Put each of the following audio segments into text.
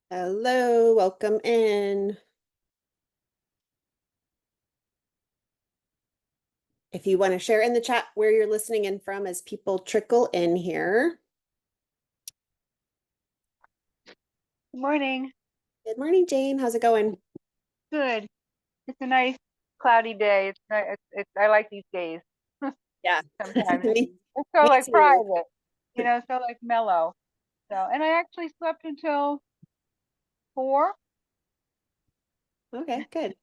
Hello, welcome in. If you want to share in the chat where you're listening in from as people trickle in here. Good morning. Good morning, Jane. How's it going? Good. It's a nice cloudy day. I like these days. Yeah, Sometimes me, it's so me like too. private, so like mellow. And I actually slept until 4. Okay, good.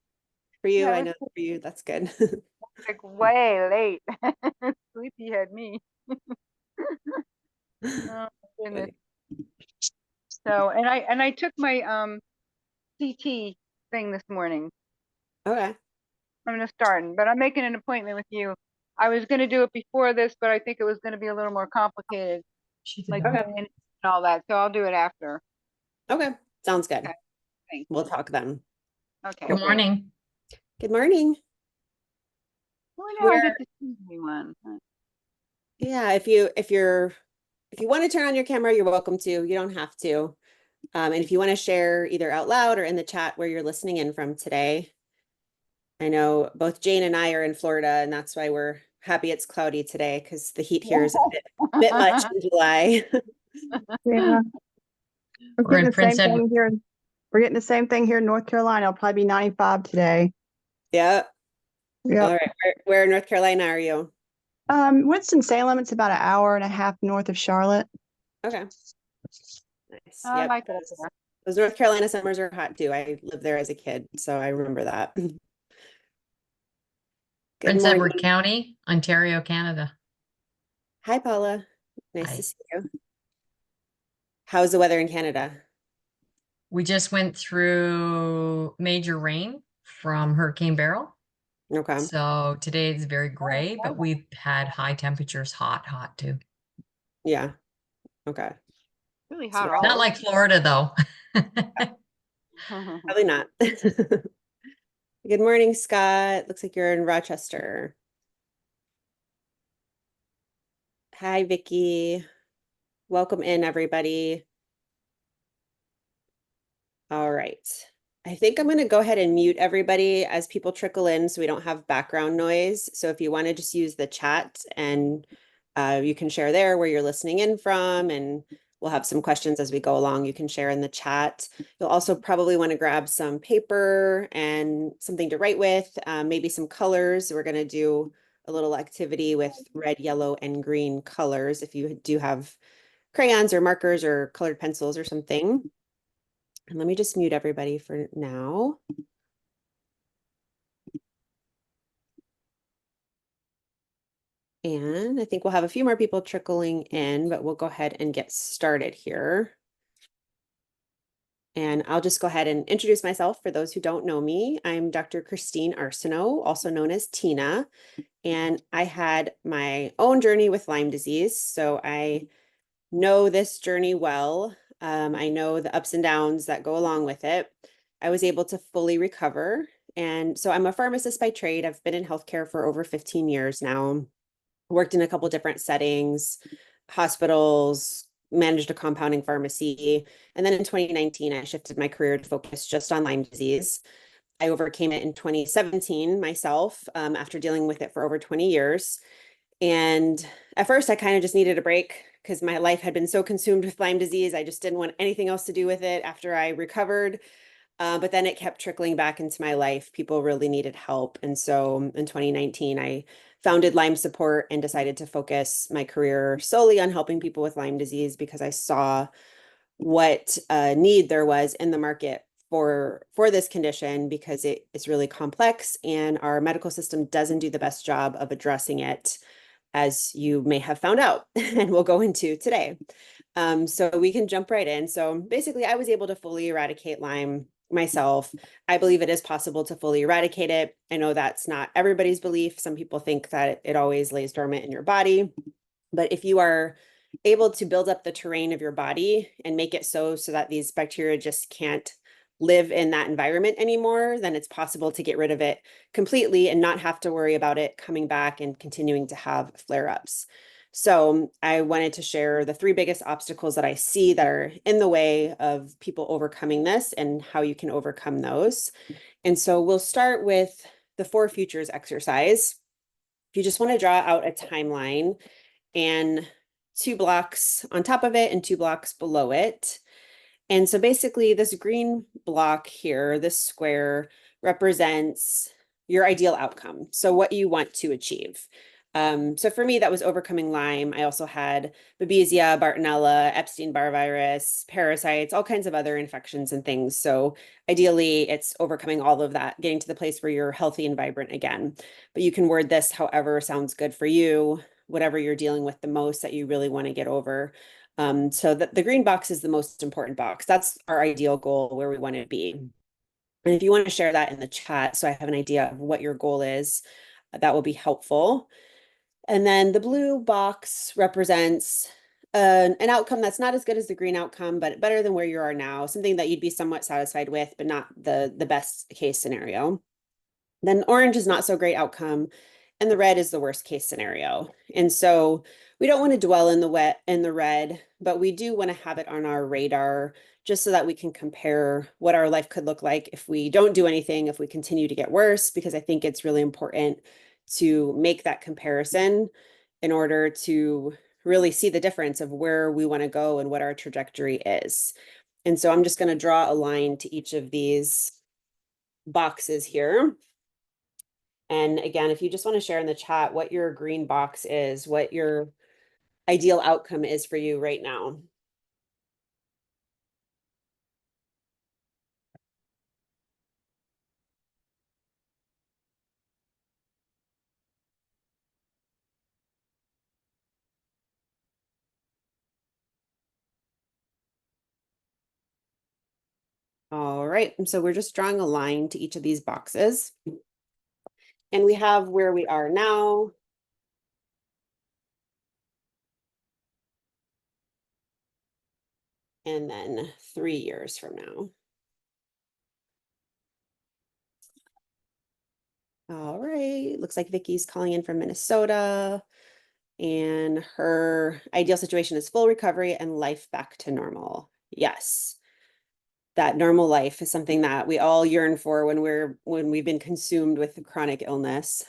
For you, Yeah, it I was know for you, that's good. like way late. Sleepy had me. Oh goodness. Funny. And I took my CT thing this morning. Okay. I'm gonna start, but I'm making an appointment with you. I was gonna do it before this, but I think it was gonna be a little more complicated, like Okay. going in and all that. So I'll do it after. Okay. Sounds good. Okay, thanks. We'll talk then. Okay, Good great. morning. Good morning. Well, now I We're get to see everyone. yeah, if you want to turn on your camera, you're welcome to. You don't have to. And if you want to share either out loud or in the chat where you're listening in from today, I know both Jane and I are in Florida, and that's why we're happy it's cloudy today because the heat here is a bit much in July. Yeah, we're We're getting in the same Prince Edward. thing here. We're getting the same thing here in North Carolina. It'll probably be 95 today. Yeah. All Yep. right. Where in North Carolina are you? Winston-Salem, it's about an hour and a half north of Charlotte. Okay. Nice. I Yep. like it up there. Those North Carolina summers are hot too. I lived there as a kid, so I remember that. Good Prince morning. Edward County, Ontario, Canada. Hi, Paula. Nice to Hi. see you. How's the weather in Canada? We just went through major rain from Hurricane Beryl. Okay. So today it's very gray, but pleasant. we've had high temperatures, hot too. Yeah. Okay. Really So hot we're all Not all like Florida though. over. probably not. Good morning, Scott. Looks like you're in Rochester. Hi, Vicky. Welcome in, everybody. All right. I think I'm going to go ahead and mute everybody as people trickle in so we don't have background noise. So if you want to just use the chat and you can share there where you're listening in from, and we'll have some questions as we go along. You can share in the chat. You'll also probably want to grab some paper and something to write with, maybe some colors. We're going to do a little activity with red, yellow, and green colors if you do have crayons or markers or colored pencils or something. And let me just mute everybody for now. And I think we'll have a few more people trickling in, but we'll go ahead and get started here. And I'll just go ahead and introduce myself for those who don't know me. I'm Dr. Christine Arsenault, also known as Tina, and I had my own journey with Lyme disease. So I know this journey well. I know the ups and downs that go along with it. I was able to fully recover. And so I'm a pharmacist by trade. I've been in healthcare for over 15 years now, worked in a couple different settings, hospitals, managed a compounding pharmacy. And then in 2019, I shifted my career to focus just on Lyme disease. I overcame it in 2017 myself after dealing with it for over 20 years. And at first, I kind of just needed a break because my life had been so consumed with Lyme disease. I just didn't want anything else to do with it after I recovered. But then it kept trickling back into my life. People really needed help. And so in 2019, I founded Lyme Support and decided to focus my career solely on helping people with Lyme disease because I saw what need there was in the market for this condition because it is really complex and our medical system doesn't do the best job of addressing it, as you may have found out and we'll go into today. So we can jump right in. So basically, I was able to fully eradicate Lyme myself. I believe it is possible to fully eradicate it. I know that's not everybody's belief. Some people think that it always lays dormant in your body. But if you are able to build up the terrain of your body and make it so that these bacteria just can't live in that environment anymore, then it's possible to get rid of it completely and not have to worry about it coming back and continuing to have flare-ups. So I wanted to share the 3 biggest obstacles that I see that are in the way of people overcoming this and how you can overcome those. And so we'll start with the 4 futures exercise. If you just want to draw out a timeline and 2 blocks on top of it and 2 blocks below it. And so basically this green block here, this square represents your ideal outcome. So what you want to achieve. So for me, that was overcoming Lyme. I also had Babesia, Bartonella, Epstein-Barr virus, parasites, all kinds of other infections and things. So ideally, it's overcoming all of that, getting to the place where you're healthy and vibrant again. But you can word this however sounds good for you, whatever you're dealing with the most that you really want to get over. So the green box is the most important box. That's our ideal goal, where we want to be. And if you want to share that in the chat, so I have an idea of what your goal is, that will be helpful. And then the blue box represents an outcome that's not as good as the green outcome, but better than where you are now, something that you'd be somewhat satisfied with, but not the best case scenario. Then orange is not so great outcome, and the red is the worst case scenario. And so we don't want to dwell in the red, but we do want to have it on our radar just so that we can compare what our life could look like if we don't do anything, if we continue to get worse, because I think it's really important to make that comparison in order to really see the difference of where we want to go and what our trajectory is. And so I'm just going to draw a line to each of these boxes here. And again, if you just want to share in the chat what your green box is, what your ideal outcome is for you right now. All right, and so we're just drawing a line to each of these boxes. And we have where we are now. And then 3 years from now. All right, looks like Vicky's calling in from Minnesota. And her ideal situation is full recovery and life back to normal. Yes. That normal life is something that we all yearn for when we've been consumed with chronic illness.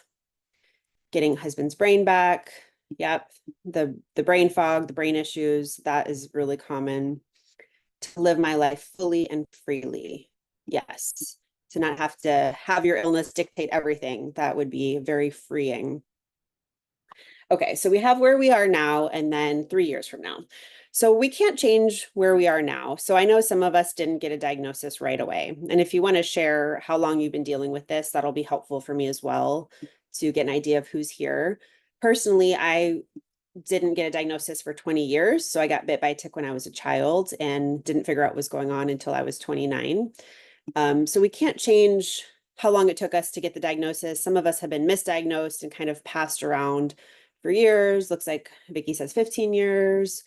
Getting husband's brain back. Yep. The brain fog, the brain issues, that is really common. To live my life fully and freely. Yes. To not have to have your illness dictate everything. That would be very freeing. Okay, so we have where we are now and then 3 years from now. So we can't change where we are now. So I know some of us didn't get a diagnosis right away. And if you want to share how long you've been dealing with this, that'll be helpful for me as well to get an idea of who's here. Personally, I didn't get a diagnosis for 20 years. So I got bit by a tick when I was a child and didn't figure out what was going on until I was 29. So we can't change how long it took us to get the diagnosis. Some of us have been misdiagnosed and kind of passed around for years. Looks like Vicky says 15 years,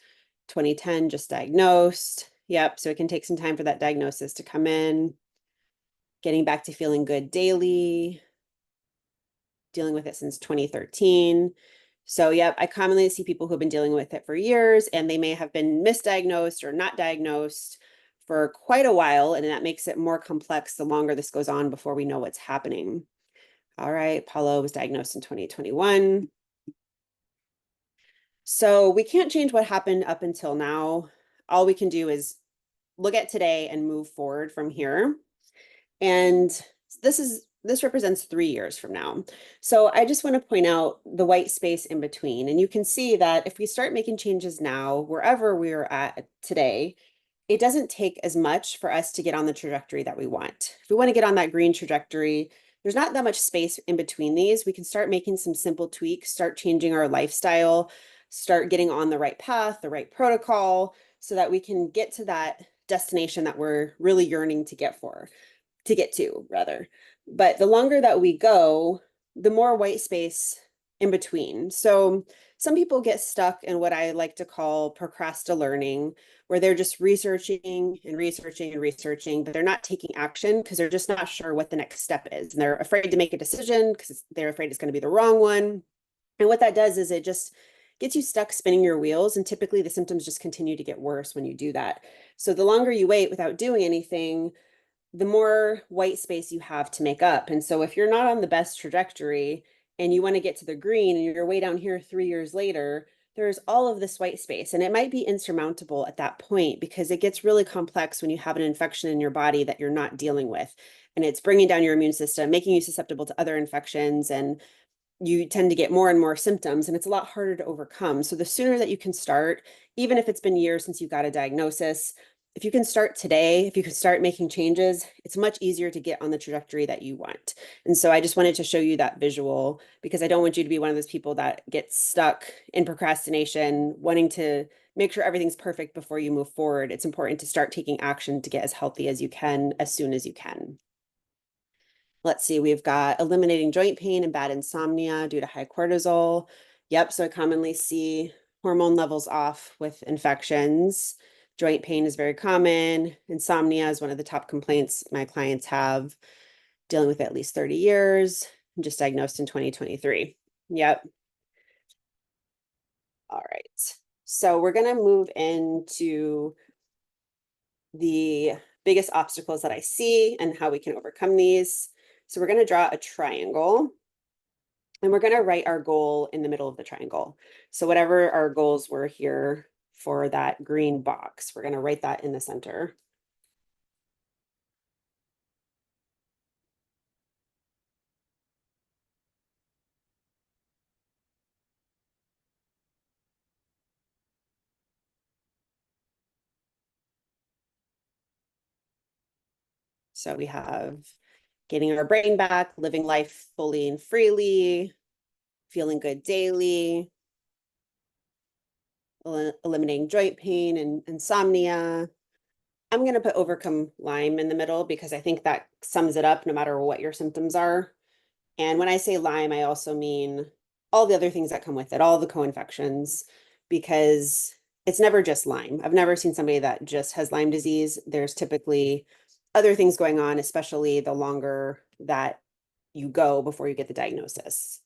2010 just diagnosed. Yep, so it can take some time for that diagnosis to come in. Getting back to feeling good daily, dealing with it since 2013. So yep, I commonly see people who have been dealing with it for years and they may have been misdiagnosed or not diagnosed for quite a while, and that makes it more complex the longer this goes on before we know what's happening. All right, Paulo was diagnosed in 2021. So we can't change what happened up until now. All we can do is look at today and move forward from here. And this represents 3 years from now. So I just want to point out the white space in between. And you can see that if we start making changes now, wherever we're at today, it doesn't take as much for us to get on the trajectory that we want. If we want to get on that green trajectory, there's not that much space in between these. We can start making some simple tweaks, start changing our lifestyle, start getting on the right path, the right protocol, so that we can get to that destination that we're really yearning to get to rather. But the longer that we go, the more white space in between. So some people get stuck in what I like to call procrastinating, where they're just researching and researching and researching, but they're not taking action because they're just not sure what the next step is. And they're afraid to make a decision because they're afraid it's going to be the wrong one. And what that does is it just gets you stuck spinning your wheels. And typically the symptoms just continue to get worse when you do that. So the longer you wait without doing anything, the more white space you have to make up. And so if you're not on the best trajectory and you want to get to the green and you're way down here 3 years later, there's all of this white space. And it might be insurmountable at that point because it gets really complex when you have an infection in your body that you're not dealing with. And it's bringing down your immune system, making you susceptible to other infections, and you tend to get more and more symptoms, and it's a lot harder to overcome. So the sooner that you can start, even if it's been years since you got a diagnosis, if you can start today, if you can start making changes, it's much easier to get on the trajectory that you want. And so I just wanted to show you that visual because I don't want you to be one of those people that gets stuck in procrastination, wanting to make sure everything's perfect before you move forward. It's important to start taking action to get as healthy as you can, as soon as you can. Let's see, we've got eliminating joint pain and bad insomnia due to high cortisol. Yep, so I commonly see hormone levels off with infections. Joint pain is very common. Insomnia is one of the top complaints my clients have, dealing with at least 30 years, just diagnosed in 2023. Yep. All right. So we're going to move into the biggest obstacles that I see and how we can overcome these. So we're going to draw a triangle and we're going to write our goal in the middle of the triangle. So whatever our goals were here for that green box, we're going to write that in the center. So we have getting our brain back, living life fully and freely, feeling good daily, eliminating joint pain and insomnia. I'm going to put overcome Lyme in the middle because I think that sums it up no matter what your symptoms are. And when I say Lyme, I also mean all the other things that come with it, all the co-infections, because it's never just Lyme. I've never seen somebody that just has Lyme disease. There's typically other things going on, especially the longer that you go before you get the diagnosis.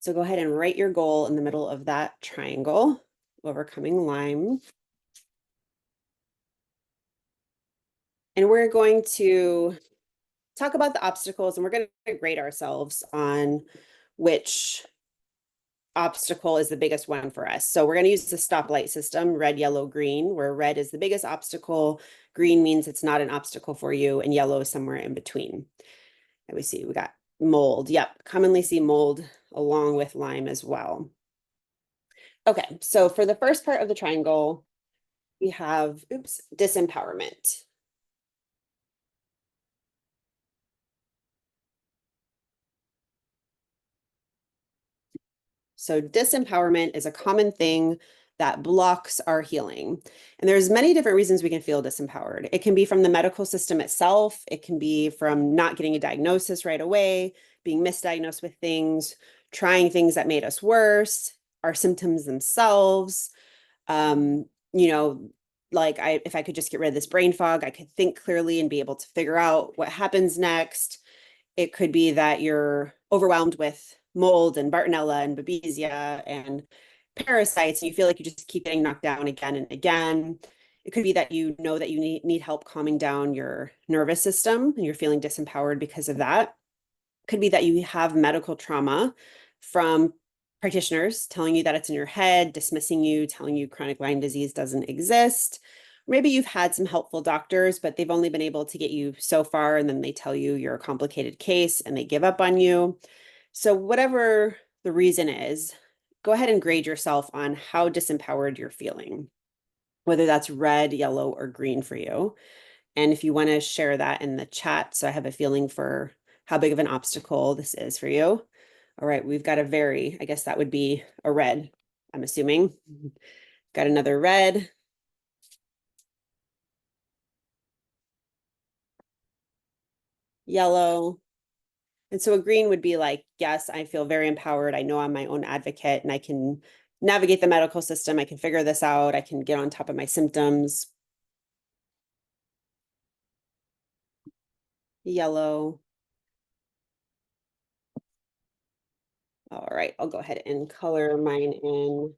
So go ahead and write your goal in the middle of that triangle, overcoming Lyme. And we're going to talk about the obstacles and we're going to grade ourselves on which obstacle is the biggest one for us. So we're going to use the stoplight system, red, yellow, green, where red is the biggest obstacle, green means it's not an obstacle for you, and yellow is somewhere in between. And we see we got mold. Yep, commonly see mold along with Lyme as well. Okay, so for the first part of the triangle, we have, disempowerment. So disempowerment is a common thing that blocks our healing. And there's many different reasons we can feel disempowered. It can be from the medical system itself. It can be from not getting a diagnosis right away, being misdiagnosed with things, trying things that made us worse, our symptoms themselves. You know, like if I could just get rid of this brain fog, I could think clearly and be able to figure out what happens next. It could be that you're overwhelmed with mold and Bartonella and Babesia and parasites, and you feel like you just keep getting knocked down again and again. It could be that you know that you need help calming down your nervous system and you're feeling disempowered because of that. It could be that you have medical trauma from practitioners telling you that it's in your head, dismissing you, telling you chronic Lyme disease doesn't exist. Maybe you've had some helpful doctors, but they've only been able to get you so far, and then they tell you you're a complicated case and they give up on you. So whatever the reason is, go ahead and grade yourself on how disempowered you're feeling, whether that's red, yellow, or green for you. And if you want to share that in the chat, so I have a feeling for how big of an obstacle this is for you. All right, we've got I guess that would be a red, I'm assuming. Got another red. Yellow. And so a green would be like, yes, I feel very empowered. I know I'm my own advocate and I can navigate the medical system. I can figure this out. I can get on top of my symptoms. Yellow. All right, I'll go ahead and color mine in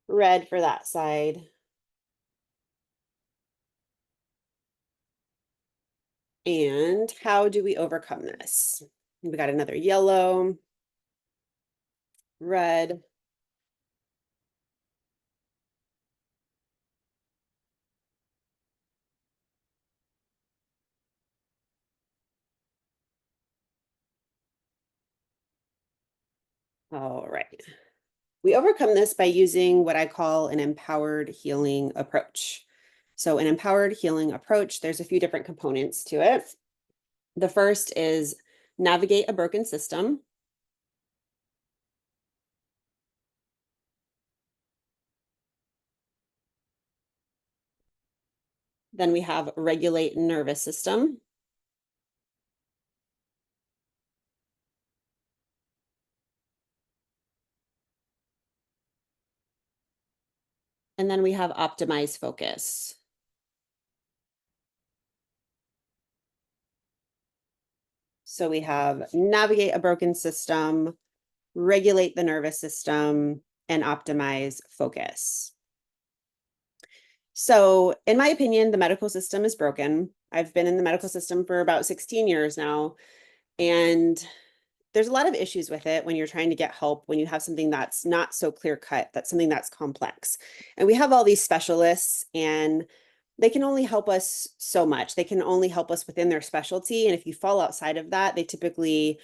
red for that side. And how do we overcome this? We got another yellow, red. All right. We overcome this by using what I call an empowered healing approach. So an empowered healing approach, there's a few different components to it. The first is navigate a broken system. Then we have regulate nervous system. And then we have optimize focus. So we have navigate a broken system, regulate the nervous system, and optimize focus. So in my opinion, the medical system is broken. I've been in the medical system for about 16 years now, and there's a lot of issues with it when you're trying to get help, when you have something that's not so clear cut, that's something that's complex. And we have all these specialists, and they can only help us so much. They can only help us within their specialty. And if you fall outside of that, they typically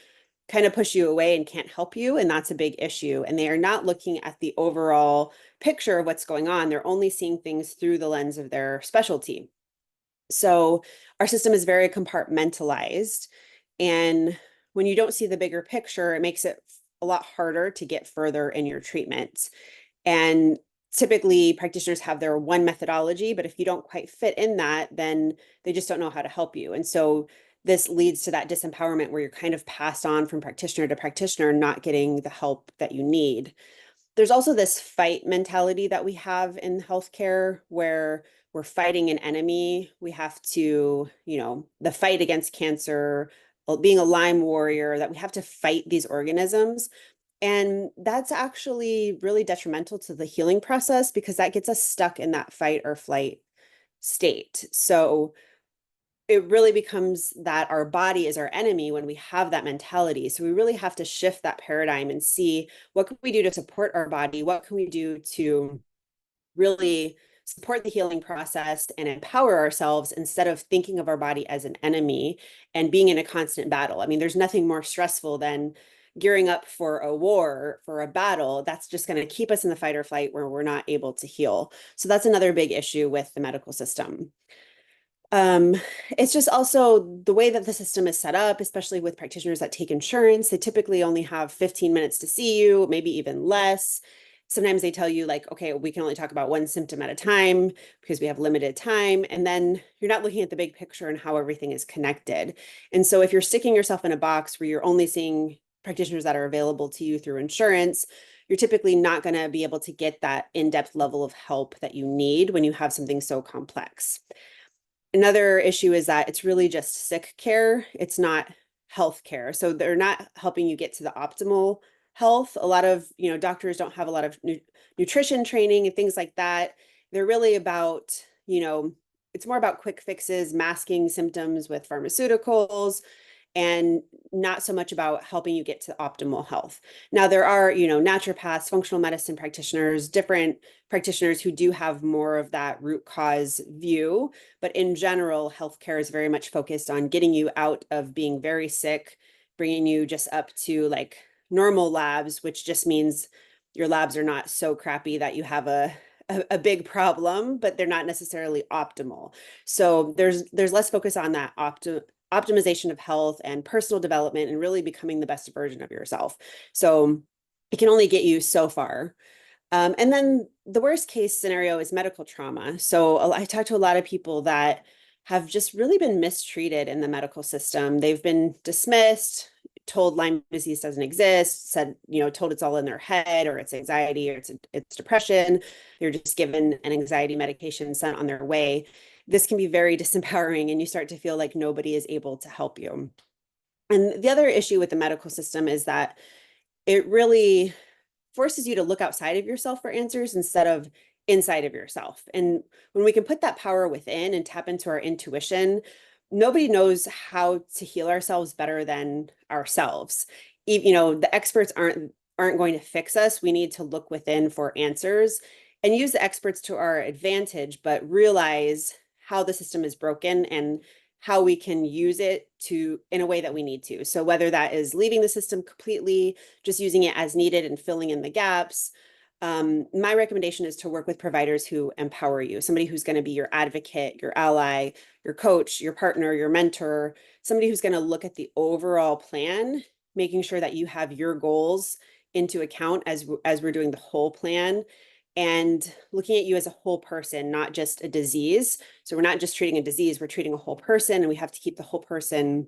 kind of push you away and can't help you. And that's a big issue. And they are not looking at the overall picture of what's going on. They're only seeing things through the lens of their specialty. So our system is very compartmentalized. And when you don't see the bigger picture, it makes it a lot harder to get further in your treatment. And typically practitioners have their one methodology, but if you don't quite fit in that, then they just don't know how to help you. And so this leads to that disempowerment where you're kind of passed on from practitioner to practitioner, not getting the help that you need. There's also this fight mentality that we have in healthcare where we're fighting an enemy. We have to, the fight against cancer, being a Lyme warrior, that we have to fight these organisms. And that's actually really detrimental to the healing process because that gets us stuck in that fight or flight state. So it really becomes that our body is our enemy when we have that mentality. So we really have to shift that paradigm and see what can we do to support our body? What can we do to really support the healing process and empower ourselves instead of thinking of our body as an enemy and being in a constant battle? I mean, there's nothing more stressful than gearing up for a war, for a battle. That's just going to keep us in the fight or flight where we're not able to heal. So that's another big issue with the medical system. It's just also the way that the system is set up, especially with practitioners that take insurance. They typically only have 15 minutes to see you, maybe even less. Sometimes they tell you like, okay, we can only talk about one symptom at a time because we have limited time. And then you're not looking at the big picture and how everything is connected. And so if you're sticking yourself in a box where you're only seeing practitioners that are available to you through insurance, you're typically not going to be able to get that in-depth level of help that you need when you have something so complex. Another issue is that it's really just sick care. It's not health care. So they're not helping you get to the optimal health. A lot of, doctors don't have a lot of nutrition training and things like that. They're really about, it's more about quick fixes, masking symptoms with pharmaceuticals, and not so much about helping you get to optimal health. Now, there are, naturopaths, functional medicine practitioners, different practitioners who do have more of that root cause view. But in general, healthcare is very much focused on getting you out of being very sick, bringing you just up to like normal labs, which just means your labs are not so crappy that you have a big problem, but they're not necessarily optimal. So there's less focus on that optimization of health and personal development and really becoming the best version of yourself. So it can only get you so far. And then the worst case scenario is medical trauma. So I talk to a lot of people that have just really been mistreated in the medical system. They've been dismissed, told Lyme disease doesn't exist, said, told it's all in their head, or it's anxiety, or it's depression. They're just given an anxiety medication, sent on their way. This can be very disempowering, and you start to feel like nobody is able to help you. And the other issue with the medical system is that it really forces you to look outside of yourself for answers instead of inside of yourself. And when we can put that power within and tap into our intuition, nobody knows how to heal ourselves better than ourselves. You know, the experts aren't going to fix us. We need to look within for answers and use the experts to our advantage, but realize how the system is broken and how we can use it to in a way that we need to. So whether that is leaving the system completely, just using it as needed and filling in the gaps. My recommendation is to work with providers who empower you, somebody who's going to be your advocate, your ally, your coach, your partner, your mentor, somebody who's going to look at the overall plan, making sure that you have your goals into account as we're doing the whole plan, and looking at you as a whole person, not just a disease. So we're not just treating a disease, we're treating a whole person, and we have to keep the whole person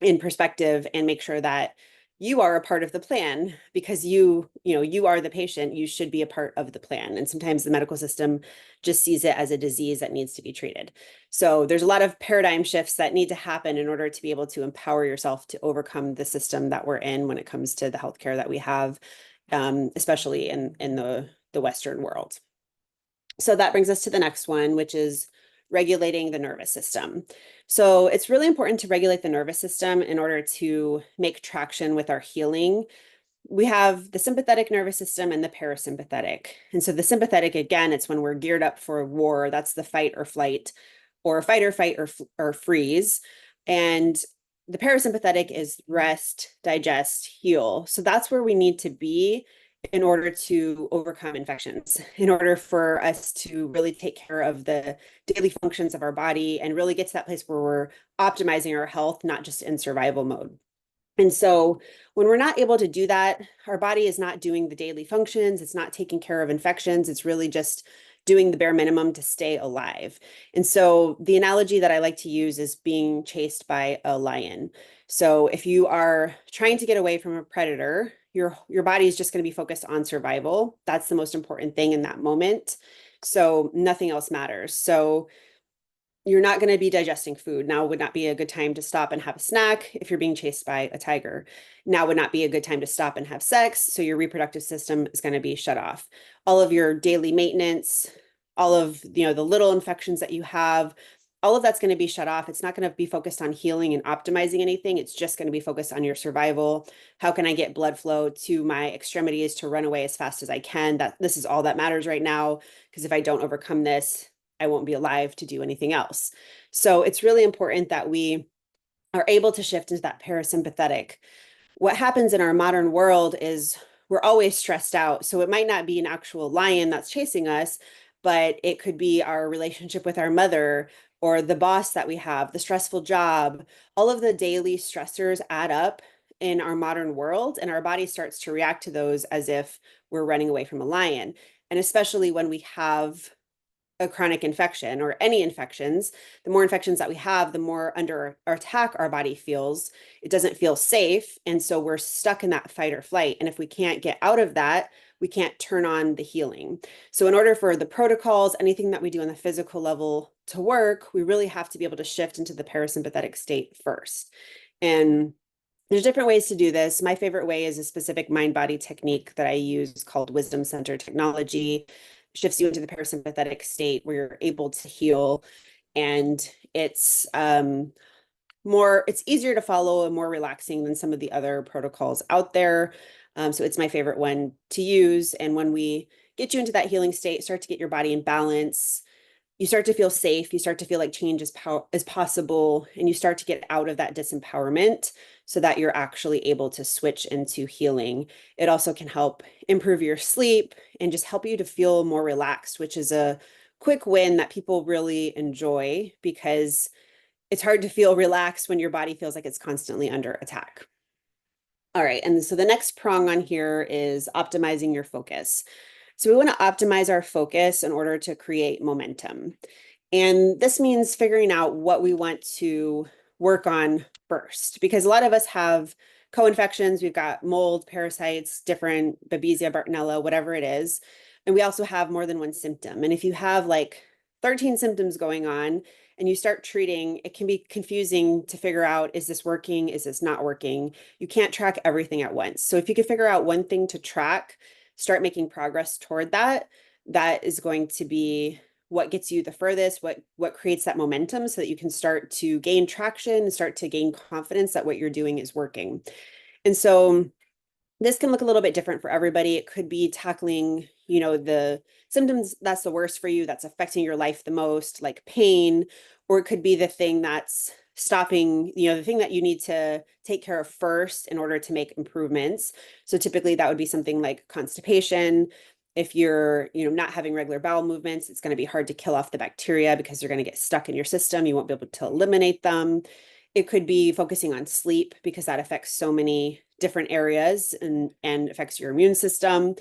in perspective and make sure that you are a part of the plan, because you are the patient. You should be a part of the plan. And sometimes the medical system just sees it as a disease that needs to be treated. So there's a lot of paradigm shifts that need to happen in order to be able to empower yourself to overcome the system that we're in when it comes to the healthcare that we have, especially in the Western world. So that brings us to the next one, which is regulating the nervous system. So it's really important to regulate the nervous system in order to make traction with our healing. We have the sympathetic nervous system and the parasympathetic. And so the sympathetic, again, it's when we're geared up for war. That's the fight or flight, or fight or fight or freeze. And the parasympathetic is rest, digest, heal. So that's where we need to be in order to overcome infections, in order for us to really take care of the daily functions of our body and really get to that place where we're optimizing our health, not just in survival mode. And so when we're not able to do that, our body is not doing the daily functions, it's not taking care of infections, it's really just doing the bare minimum to stay alive. And so the analogy that I like to use is being chased by a lion. So if you are trying to get away from a predator, your body is just going to be focused on survival. That's the most important thing in that moment. So nothing else matters. So you're not going to be digesting food. Now would not be a good time to stop and have a snack if you're being chased by a tiger. Now would not be a good time to stop and have sex. So your reproductive system is going to be shut off. All of your daily maintenance, all of the little infections that you have, all of that's going to be shut off. It's not going to be focused on healing and optimizing anything. It's just going to be focused on your survival. How can I get blood flow to my extremities to run away as fast as I can? This is all that matters right now, because if I don't overcome this, I won't be alive to do anything else. So it's really important that we are able to shift into that parasympathetic. What happens in our modern world is we're always stressed out. So it might not be an actual lion that's chasing us, but it could be our relationship with our mother or the boss that we have, the stressful job. All of the daily stressors add up in our modern world, and our body starts to react to those as if we're running away from a lion. And especially when we have a chronic infection or any infections, the more infections that we have, the more under attack our body feels. It doesn't feel safe. And so we're stuck in that fight or flight. And if we can't get out of that, we can't turn on the healing. So in order for the protocols, anything that we do on the physical level to work, we really have to be able to shift into the parasympathetic state first. And there's different ways to do this. My favorite way is a specific mind-body technique that I use called wisdom center technology. Shifts you into the parasympathetic state where you're able to heal, and it's easier to follow and more relaxing than some of the other protocols out there. So it's my favorite one to use. And when we get you into that healing state, start to get your body in balance, you start to feel safe, you start to feel like change is possible, and you start to get out of that disempowerment so that you're actually able to switch into healing. It also can help improve your sleep and just help you to feel more relaxed, which is a quick win that people really enjoy, because it's hard to feel relaxed when your body feels like it's constantly under attack. All right, and so the next prong on here is optimizing your focus. So we want to optimize our focus in order to create momentum. And this means figuring out what we want to work on first, because a lot of us have co-infections. We've got mold, parasites, different Babesia, Bartonella, whatever it is. And we also have more than one symptom. And if you have like 13 symptoms going on and you start treating, it can be confusing to figure out, is this working? Is this not working? You can't track everything at once. So if you could figure out one thing to track, start making progress toward that, that is going to be what gets you the furthest, what creates that momentum so that you can start to gain traction and start to gain confidence that what you're doing is working. And so this can look a little bit different for everybody. It could be tackling, the symptoms that's the worst for you, that's affecting your life the most, like pain, or it could be the thing that's stopping, the thing that you need to take care of first in order to make improvements. So typically that would be something like constipation. If you're, not having regular bowel movements, it's going to be hard to kill off the bacteria because they're going to get stuck in your system. You won't be able to eliminate them. It could be focusing on sleep because that affects so many different areas and affects your immune system.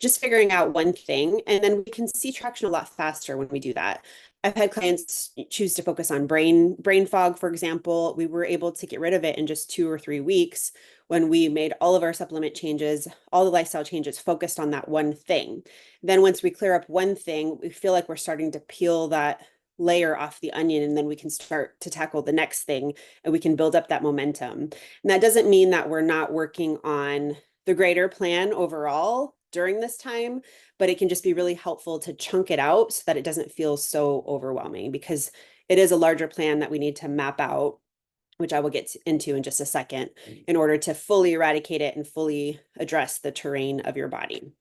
Just figuring out one thing, and then we can see traction a lot faster when we do that. I've had clients choose to focus on brain fog, for example. We were able to get rid of it in just 2 or 3 weeks when we made all of our supplement changes, all the lifestyle changes focused on that one thing. Then once we clear up one thing, we feel like we're starting to peel that layer off the onion, and then we can start to tackle the next thing and we can build up that momentum. And that doesn't mean that we're not working on the greater plan overall during this time, but it can just be really helpful to chunk it out so that it doesn't feel so overwhelming, because it is a larger plan that we need to map out, which I will get into in just a second, in order to fully eradicate it and fully address the terrain of your body.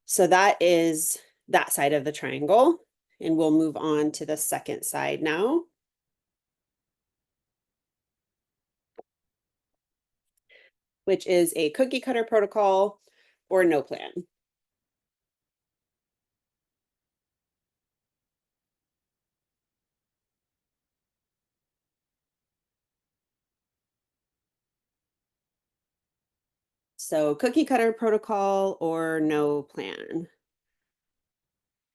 So that is that side of the triangle. And we'll move on to the second side now. Which is a cookie cutter protocol or no plan. So cookie cutter protocol or no plan.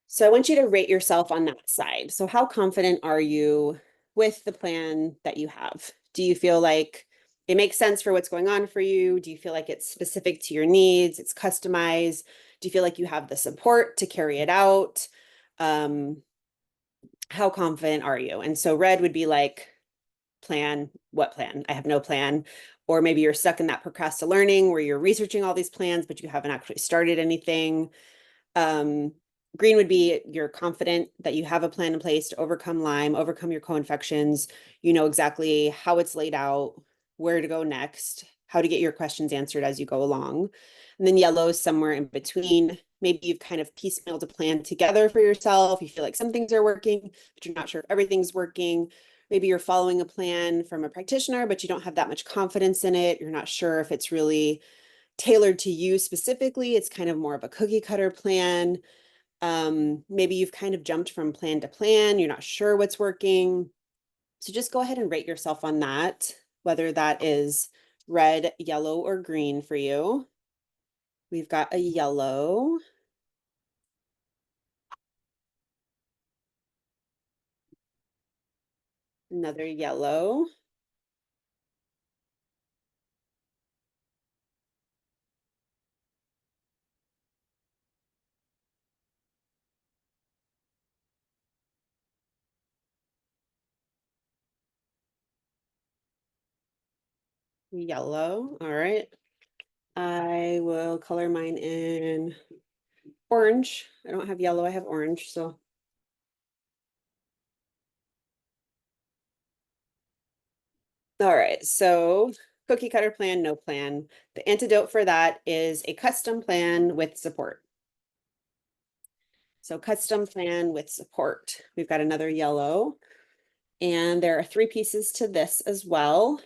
So I want you to rate yourself on that side. So how confident are you with the plan that you have? Do you feel like it makes sense for what's going on for you? Do you feel like it's specific to your needs? It's customized? Do you feel like you have the support to carry it out? How confident are you? And so red would be like, plan, what plan? I have no plan. Or maybe you're stuck in that procrastinate learning where you're researching all these plans, but you haven't actually started anything. Green would be you're confident that you have a plan in place to overcome Lyme, overcome your co-infections. You know exactly how it's laid out, where to go next, how to get your questions answered as you go along. And then yellow is somewhere in between. Maybe you've kind of piecemealed a plan together for yourself. You feel like some things are working, but you're not sure if everything's working. Maybe you're following a plan from a practitioner, but you don't have that much confidence in it. You're not sure if it's really tailored to you specifically. It's kind of more of a cookie cutter plan. Maybe you've kind of jumped from plan to plan. You're not sure what's working. So just go ahead and rate yourself on that, whether that is red, yellow, or green for you. We've got a yellow. Another yellow. Yellow. All right. I will color mine in orange. I don't have yellow, I have orange, so. All right, so cookie cutter plan, no plan. The antidote for that is a custom plan with support. So custom plan with support. We've got another yellow, and there are 3 pieces to this as well.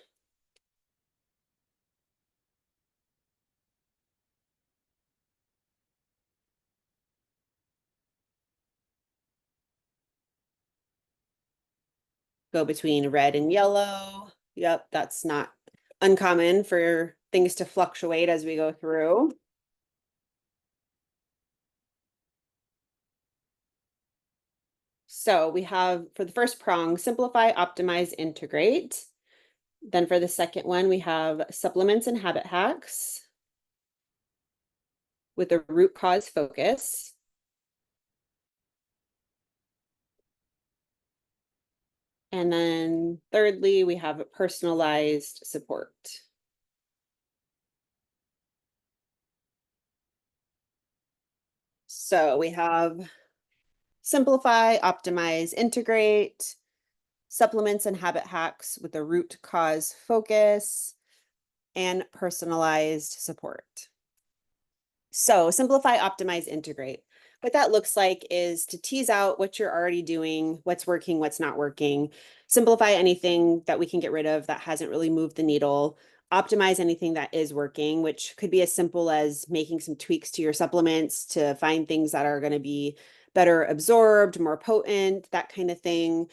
Go between red and yellow. Yep, that's not uncommon for things to fluctuate as we go through. So we have, for the first prong, simplify, optimize, integrate. Then for the second one, we have supplements and habit hacks with a root cause focus. And then thirdly, we have personalized support. So we have simplify, optimize, integrate, supplements and habit hacks with a root cause focus, and personalized support. So simplify, optimize, integrate. What that looks like is to tease out what you're already doing, what's working, what's not working, simplify anything that we can get rid of that hasn't really moved the needle, optimize anything that is working, which could be as simple as making some tweaks to your supplements to find things that are going to be better absorbed, more potent, that kind of thing,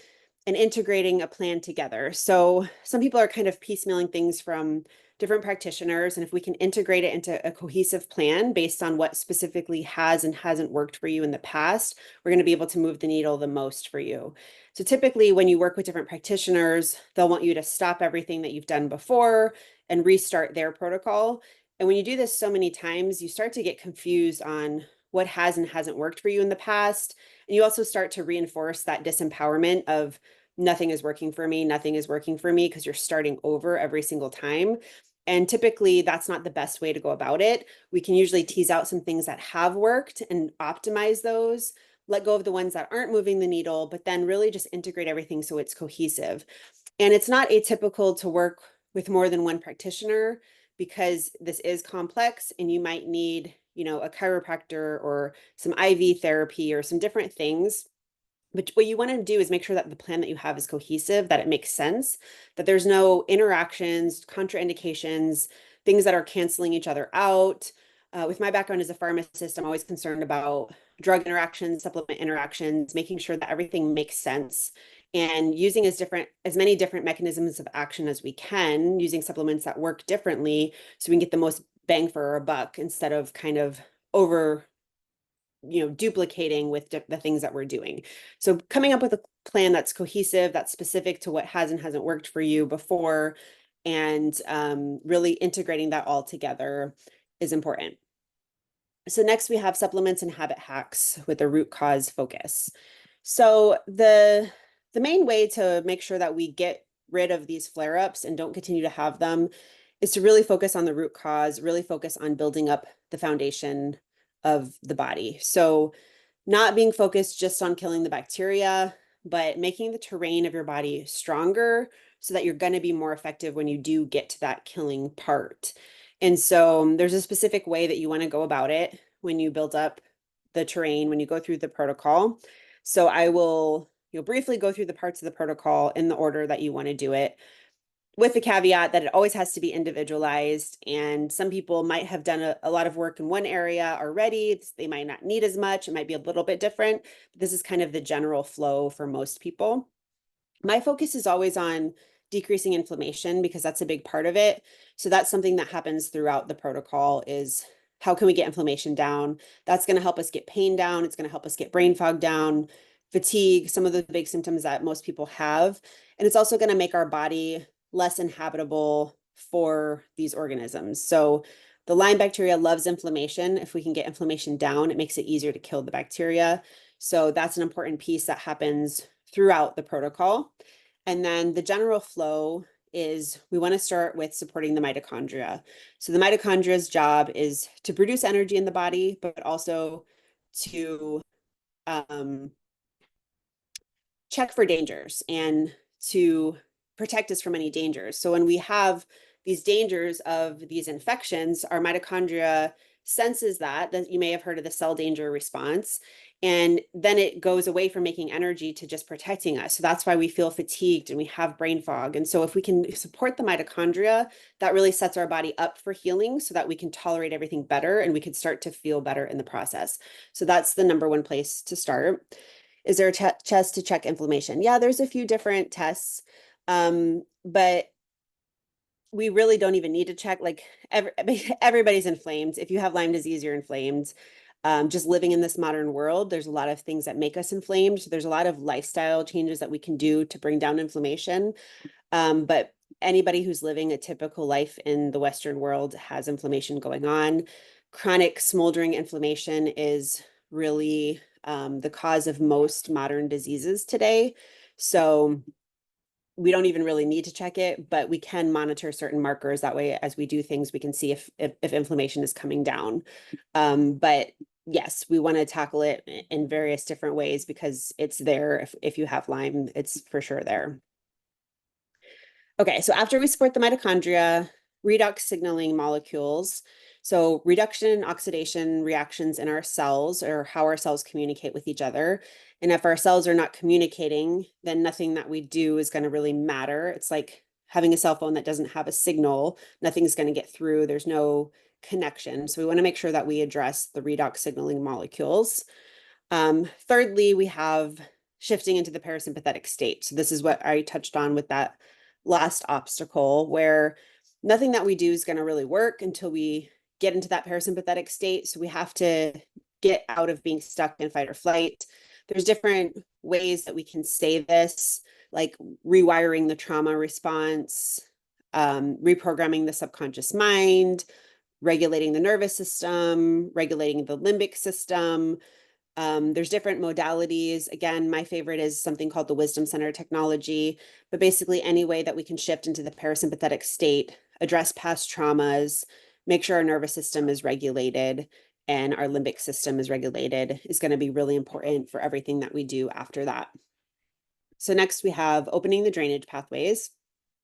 and integrating a plan together. So some people are kind of piecemealing things from different practitioners, and if we can integrate it into a cohesive plan based on what specifically has and hasn't worked for you in the past, we're going to be able to move the needle the most for you. So typically when you work with different practitioners, they'll want you to stop everything that you've done before and restart their protocol. And when you do this so many times, you start to get confused on what has and hasn't worked for you in the past. And you also start to reinforce that disempowerment of nothing is working for me, nothing is working for me, because you're starting over every single time. And typically that's not the best way to go about it. We can usually tease out some things that have worked and optimize those, let go of the ones that aren't moving the needle, but then really just integrate everything so it's cohesive. And it's not atypical to work with more than one practitioner because this is complex and you might need, a chiropractor or some IV therapy or some different things. But what you want to do is make sure that the plan that you have is cohesive, that it makes sense, that there's no interactions, contraindications, things that are canceling each other out. With my background as a pharmacist, I'm always concerned about drug interactions, supplement interactions, making sure that everything makes sense and using as many different mechanisms of action as we can, using supplements that work differently so we can get the most bang for our buck instead of kind of over duplicating with the things that we're doing. So coming up with a plan that's cohesive, that's specific to what has and hasn't worked for you before, and really integrating that all together is important. So next we have supplements and habit hacks with a root cause focus. So the main way to make sure that we get rid of these flare-ups and don't continue to have them is to really focus on the root cause, really focus on building up the foundation of the body. So not being focused just on killing the bacteria, but making the terrain of your body stronger so that you're going to be more effective when you do get to that killing part. And so there's a specific way that you want to go about it when you build up the terrain, when you go through the protocol. So I will, briefly go through the parts of the protocol in the order that you want to do it, with the caveat that it always has to be individualized. And some people might have done a lot of work in one area already. They might not need as much. It might be a little bit different. But this is kind of the general flow for most people. My focus is always on decreasing inflammation because that's a big part of it. So that's something that happens throughout the protocol is how can we get inflammation down? That's going to help us get pain down. It's going to help us get brain fog down, fatigue, some of the big symptoms that most people have. And it's also going to make our body less inhabitable for these organisms. So the Lyme bacteria loves inflammation. If we can get inflammation down, it makes it easier to kill the bacteria. So that's an important piece that happens throughout the protocol. And then the general flow is we want to start with supporting the mitochondria. So the mitochondria's job is to produce energy in the body, but also to check for dangers and to protect us from any dangers. So when we have these dangers of these infections, our mitochondria senses that you may have heard of the cell danger response, and then it goes away from making energy to just protecting us. So that's why we feel fatigued and we have brain fog. And so if we can support the mitochondria, that really sets our body up for healing so that we can tolerate everything better and we can start to feel better in the process. So that's the number one place to start. Is there a test to check inflammation? Yeah, there's a few different tests, but we really don't even need to check. Like everybody's inflamed. If you have Lyme disease, you're inflamed. Just living in this modern world, there's a lot of things that make us inflamed. There's a lot of lifestyle changes that we can do to bring down inflammation. But anybody who's living a typical life in the Western world has inflammation going on. Chronic smoldering inflammation is really the cause of most modern diseases today. So we don't even really need to check it, but we can monitor certain markers. That way, as we do things, we can see if inflammation is coming down. But yes, we want to tackle it in various different ways because it's there. If you have Lyme, it's for sure there. Okay, so after we support the mitochondria, redox signaling molecules. So reduction and oxidation reactions in our cells or how our cells communicate with each other. And if our cells are not communicating, then nothing that we do is going to really matter. It's like having a cell phone that doesn't have a signal, nothing's going to get through. There's no connection. So we want to make sure that we address the redox signaling molecules. Thirdly, we have shifting into the parasympathetic state. So this is what I touched on with that last obstacle, where nothing that we do is going to really work until we get into that parasympathetic state. So we have to get out of being stuck in fight or flight. There's different ways that we can say this, like rewiring the trauma response, reprogramming the subconscious mind, regulating the nervous system, regulating the limbic system. There's different modalities. Again, my favorite is something called the wisdom center technology, but basically any way that we can shift into the parasympathetic state, address past traumas, make sure our nervous system is regulated and our limbic system is regulated is going to be really important for everything that we do after that. So next we have opening the drainage pathways.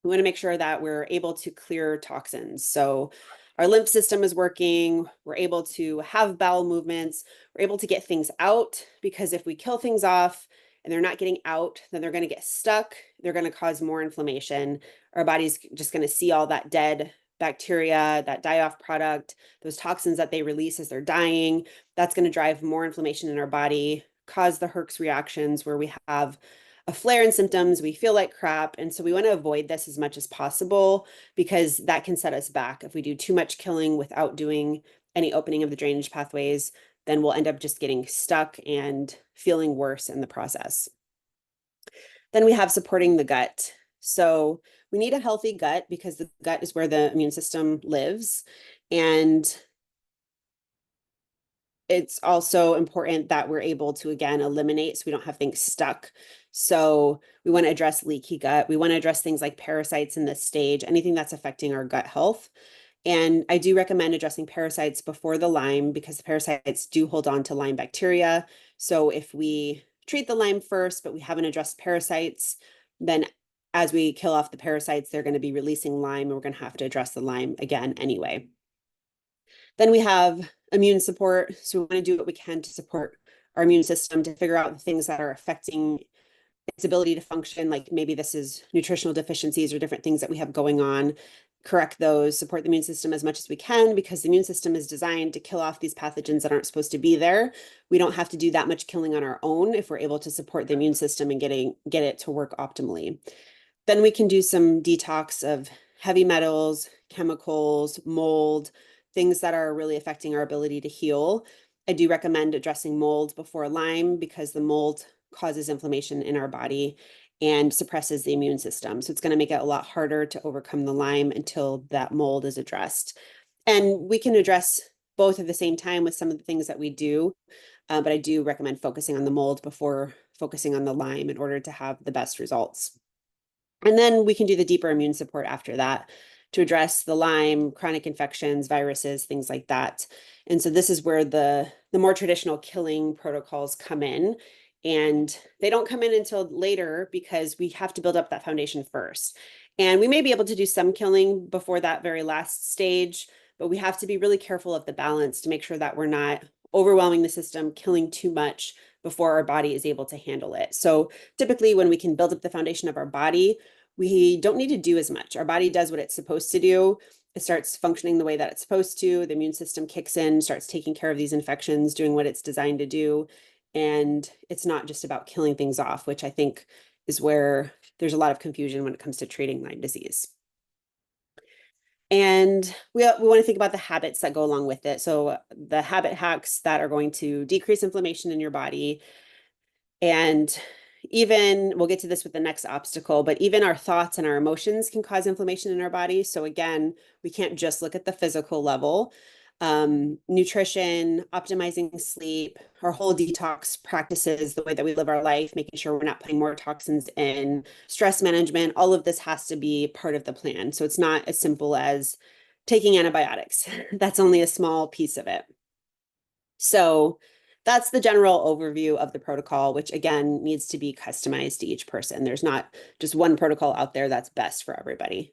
We want to make sure that we're able to clear toxins. So our lymph system is working, we're able to have bowel movements, we're able to get things out, because if we kill things off and they're not getting out, then they're going to get stuck, they're going to cause more inflammation. Our body's just going to see all that dead bacteria, that die-off product, those toxins that they release as they're dying. That's going to drive more inflammation in our body, cause the Herx reactions where we have a flare in symptoms, we feel like crap. And so we want to avoid this as much as possible because that can set us back. If we do too much killing without doing any opening of the drainage pathways, then we'll end up just getting stuck and feeling worse in the process. Then we have supporting the gut. So we need a healthy gut because the gut is where the immune system lives. And it's also important that we're able to, again, eliminate so we don't have things stuck. So we want to address leaky gut. We want to address things like parasites in this stage, anything that's affecting our gut health. And I do recommend addressing parasites before the Lyme because the parasites do hold on to Lyme bacteria. So if we treat the Lyme first, but we haven't addressed parasites, then as we kill off the parasites, they're going to be releasing Lyme and we're going to have to address the Lyme again anyway. Then we have immune support. So we want to do what we can to support our immune system to figure out the things that are affecting its ability to function. Like maybe this is nutritional deficiencies or different things that we have going on. Correct those, support the immune system as much as we can because the immune system is designed to kill off these pathogens that aren't supposed to be there. We don't have to do that much killing on our own if we're able to support the immune system and get it to work optimally. Then we can do some detox of heavy metals, chemicals, mold, things that are really affecting our ability to heal. I do recommend addressing mold before Lyme because the mold causes inflammation in our body and suppresses the immune system. So it's going to make it a lot harder to overcome the Lyme until that mold is addressed. And we can address both at the same time with some of the things that we do, but I do recommend focusing on the mold before focusing on the Lyme in order to have the best results. And then we can do the deeper immune support after that to address the Lyme, chronic infections, viruses, things like that. And so this is where the more traditional killing protocols come in. And they don't come in until later because we have to build up that foundation first. And we may be able to do some killing before that very last stage, but we have to be really careful of the balance to make sure that we're not overwhelming the system, killing too much before our body is able to handle it. So typically when we can build up the foundation of our body, we don't need to do as much. Our body does what it's supposed to do. It starts functioning the way that it's supposed to. The immune system kicks in, starts taking care of these infections, doing what it's designed to do. And it's not just about killing things off, which I think is where there's a lot of confusion when it comes to treating Lyme disease. And we want to think about the habits that go along with it. So the habit hacks that are going to decrease inflammation in your body. And even, we'll get to this with the next obstacle, but even our thoughts and our emotions can cause inflammation in our body. So again, we can't just look at the physical level. nutrition, optimizing sleep, our whole detox practices, the way that we live our life, making sure we're not putting more toxins in, stress management, all of this has to be part of the plan. So it's not as simple as taking antibiotics. That's only a small piece of it. So that's the general overview of the protocol, which again needs to be customized to each person. There's not just one protocol out there that's best for everybody.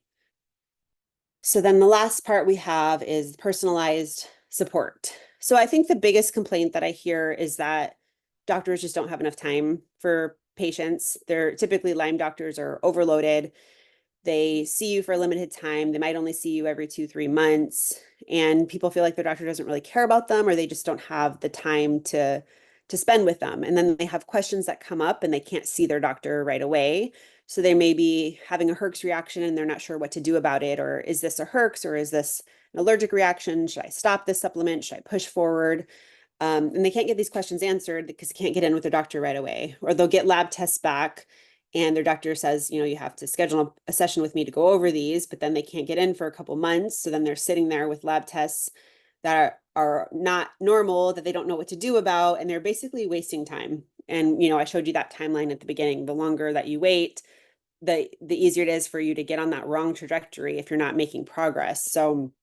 So then the last part we have is personalized support. So I think the biggest complaint that I hear is that doctors just don't have enough time for patients. They're typically Lyme doctors are overloaded. They see you for a limited time. They might only see you every 2-3 months. And people feel like their doctor doesn't really care about them, or they just don't have the time to spend with them. And then they have questions that come up and they can't see their doctor right away. So they may be having a Herx reaction and they're not sure what to do about it. Or is this a Herx or is this an allergic reaction? Should I stop this supplement? Should I push forward? And they can't get these questions answered because they can't get in with their doctor right away. Or they'll get lab tests back and their doctor says, you know, you have to schedule a session with me to go over these, but then they can't get in for a couple months. So then they're sitting there with lab tests that are not normal, that they don't know what to do about, and they're basically wasting time. And, you know, I showed you that timeline at the beginning. The longer that you wait, the easier it is for you to get on that wrong trajectory if you're not making progress. So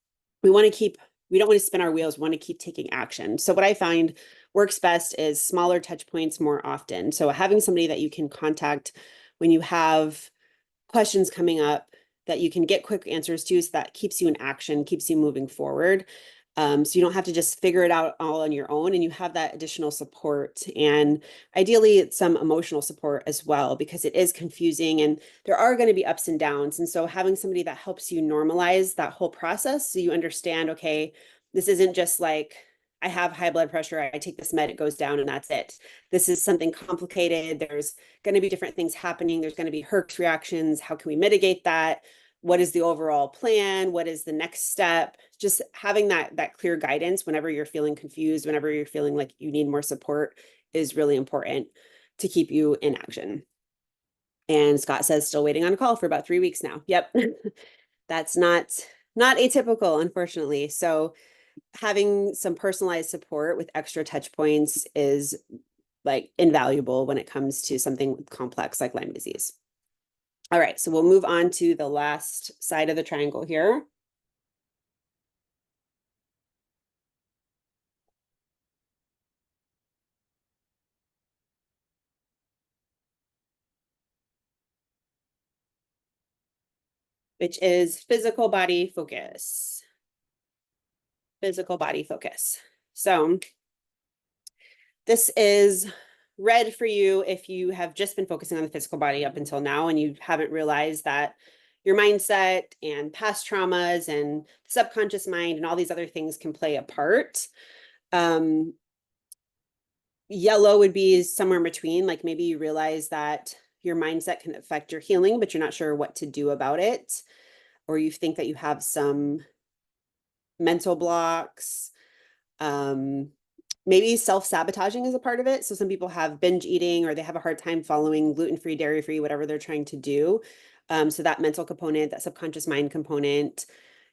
we want to keep, we don't want to spin our wheels, we want to keep taking action. So what I find works best is smaller touch points more often. So having somebody that you can contact when you have questions coming up that you can get quick answers to, so that keeps you in action, keeps you moving forward. So you don't have to just figure it out all on your own, and you have that additional support, and ideally it's some emotional support as well, because it is confusing and there are going to be ups and downs. And so having somebody that helps you normalize that whole process, so you understand, okay, this isn't just like, I have high blood pressure, I take this med, it goes down and that's it. This is something complicated. There's going to be different things happening. There's going to be Herx reactions. How can we mitigate that? What is the overall plan? What is the next step? Just having that clear guidance whenever you're feeling confused, whenever you're feeling like you need more support, is really important to keep you in action. And Scott says still waiting on a call for about 3 weeks now. Yep. That's not atypical, unfortunately. So having some personalized support with extra touch points is like invaluable when it comes to something complex like Lyme disease. All right, so we'll move on to the last side of the triangle here. Which is physical body focus. Physical body focus. So this is red for you if you have just been focusing on the physical body up until now and you haven't realized that your mindset and past traumas and subconscious mind and all these other things can play a part. Yellow would be somewhere in between, like maybe you realize that your mindset can affect your healing, but you're not sure what to do about it, or you think that you have some mental blocks. Maybe self-sabotaging is a part of it. So some people have binge eating, or they have a hard time following gluten-free, dairy-free, whatever they're trying to do. So that mental component, that subconscious mind component,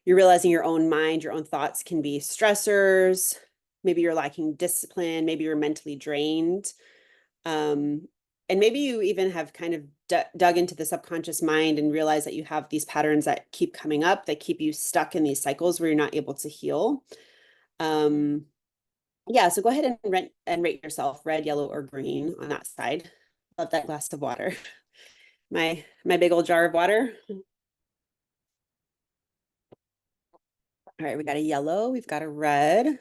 you're realizing your own mind, your own thoughts can be stressors. Maybe you're lacking discipline. Maybe you're mentally drained. And maybe you even have kind of dug into the subconscious mind and realize that you have these patterns that keep coming up, that keep you stuck in these cycles where you're not able to heal. Yeah, so go ahead and rate yourself red, yellow, or green on that side. Love that glass of water. My big old jar of water. All right, we got a yellow, we've got a red.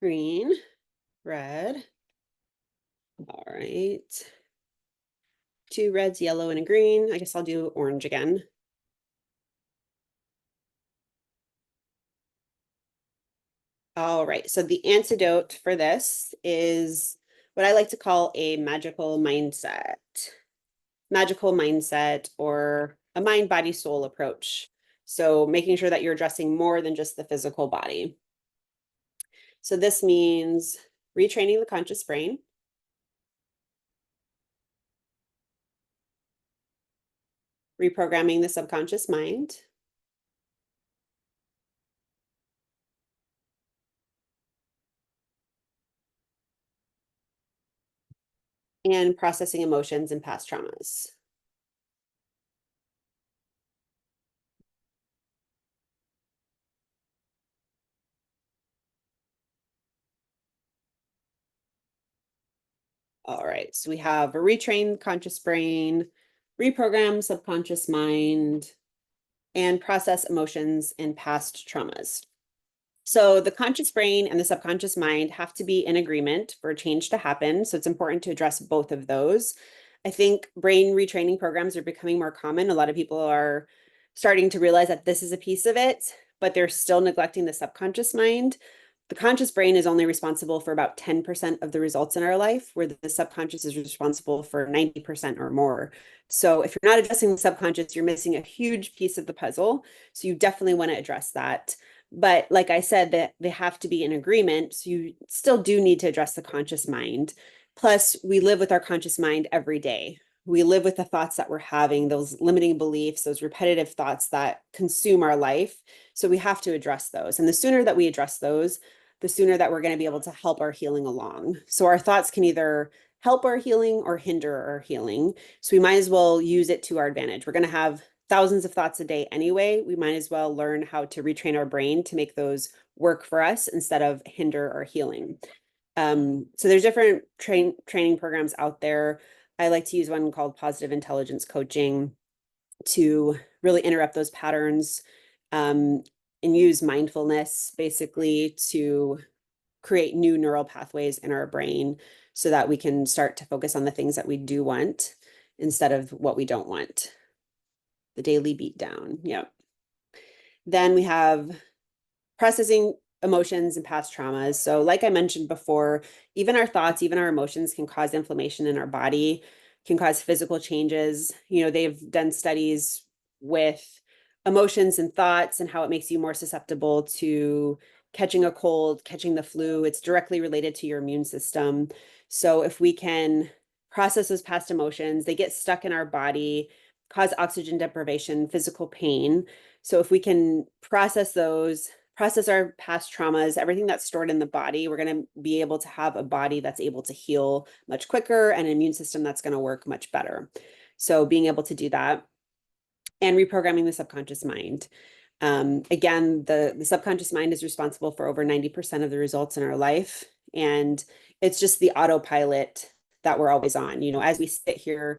Green, red. All right. 2 reds, yellow, and a green. I guess I'll do orange again. All right, so the antidote for this is what I like to call a magical mindset. Magical mindset, or a mind, body, soul approach. So making sure that you're addressing more than just the physical body. So this means retraining the conscious brain, reprogramming the subconscious mind, and processing emotions and past traumas. All right, so we have a retrained conscious brain, reprogram subconscious mind, and process emotions and past traumas. So the conscious brain and the subconscious mind have to be in agreement for change to happen. So it's important to address both of those. I think brain retraining programs are becoming more common. A lot of people are starting to realize that this is a piece of it, but they're still neglecting the subconscious mind. The conscious brain is only responsible for about 10% of the results in our life, where the subconscious is responsible for 90% or more. So if you're not addressing the subconscious, you're missing a huge piece of the puzzle. So you definitely want to address that. But like I said, that they have to be in agreement. So you still do need to address the conscious mind. Plus, we live with our conscious mind every day. We live with the thoughts that we're having, those limiting beliefs, those repetitive thoughts that consume our life. So we have to address those. And the sooner that we address those, the sooner that we're going to be able to help our healing along. So our thoughts can either help our healing or hinder our healing. So we might as well use it to our advantage. We're going to have thousands of thoughts a day anyway. We might as well learn how to retrain our brain to make those work for us instead of hinder our healing. So there's different training programs out there. I like to use one called positive intelligence coaching to really interrupt those patterns, and use mindfulness basically to create new neural pathways in our brain so that we can start to focus on the things that we do want instead of what we don't want. The daily beatdown. Yep. Then we have processing emotions and past traumas. So like I mentioned before, even our thoughts, even our emotions can cause inflammation in our body, can cause physical changes. They've done studies with emotions and thoughts and how it makes you more susceptible to catching a cold, catching the flu. It's directly related to your immune system. So if we can process those past emotions, they get stuck in our body, cause oxygen deprivation, physical pain. So if we can process those, process our past traumas, everything that's stored in the body, we're going to be able to have a body that's able to heal much quicker and an immune system that's going to work much better. So being able to do that and reprogramming the subconscious mind. Again, the subconscious mind is responsible for over 90% of the results in our life. And it's just the autopilot that we're always on. As we sit here,